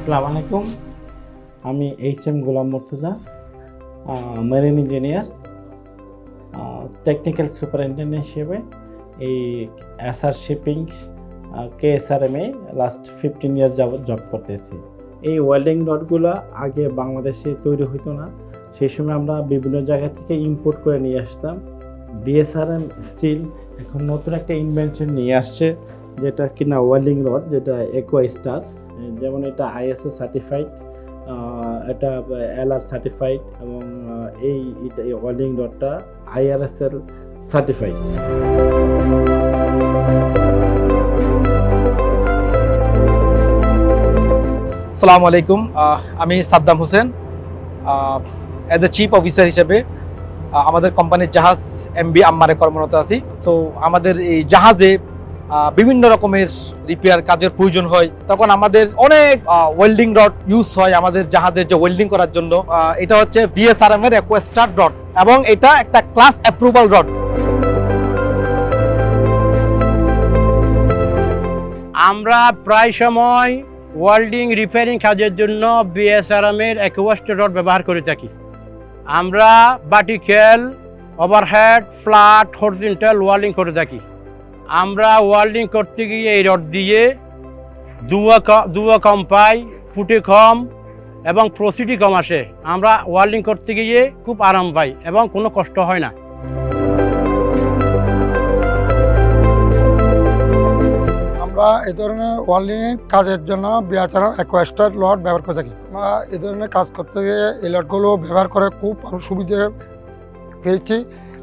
আসসালামু আলাইকুম, আমি H M. Golam Murtaza, marine engineer, technical superintendent হিসেবে এই এসআর শিপিং KSRM-এ লাস্ট 15 ইয়ার যাবত জব করতেছি। এই ওয়েল্ডিং রডগুলো আগে বাংলাদেশে তৈরি হতো না, সেই সময় আমরা বিভিন্ন জায়গা থেকে ইম্পোর্ট করে নিয়ে আসতাম। BSRM স্টিল এখন নতুন একটা ইনভেনশন নিয়ে আসছে, যেটা কিনা ওয়েল্ডিং রড, যেটা EcoStar, যেমন এটা ISO সার্টিফাইড, এটা LR সার্টিফাইড এবং এই ওয়েল্ডিং রডটা IRS এর সার্টিফাইড। আসসালামু আলাইকুম, আমি Saddam Hossain. As a chief officer হিসেবে আমাদের কোম্পানির জাহাজ MV আম্মারে কর্মরত আছি। সো আমাদের এই জাহাজে বিভিন্ন রকমের রিপেয়ার কাজের প্রয়োজন হয়, তখন আমাদের অনেক ওয়েল্ডিং রড ইউজ হয় আমাদের জাহাজের যে ওয়েল্ডিং করার জন্য। এটা হচ্ছে BSRM এর EcoStar রড এবং এটা একটা ক্লাস অ্যাপ্রুভাল রড। আমরা প্রায় সময় ওয়েল্ডিং রিপেয়ারিং কাজের জন্য BSRM এর EcoStar রড ব্যবহার করে থাকি। আমরা vertical, overhead, flat, horizontal welding করে থাকি। আমরা ওয়েল্ডিং করতে গিয়ে এই রড দিয়ে ধোঁয়া কম পাই, ফুটে কম এবং প্রসিডি কম আসে। আমরা ওয়েল্ডিং করতে গিয়ে খুব আরাম পাই এবং কোনো কষ্ট হয় না। আমরা এই ধরনের ওয়েল্ডিং কাজের জন্য BSRM EcoStar রড ব্যবহার করে থাকি। আমরা এই ধরনের কাজ করতে গিয়ে এই রডগুলো ব্যবহার করে খুব সুবিধা পেয়েছি।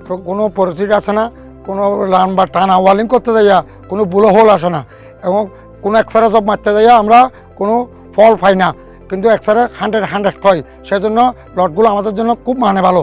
তো কোনো পরিস্থিতি আসে না, কোনো লান বা টানা ওয়েল্ডিং করতে যাইয়া কোনো বুলো হোল আসে না এবং কোনো এক্সরে সব মারতে যাইয়া আমরা কোনো ফল পাই না, কিন্তু এক্সরে 100 হয়। সেজন্য রডগুলো আমাদের জন্য খুব ভালো।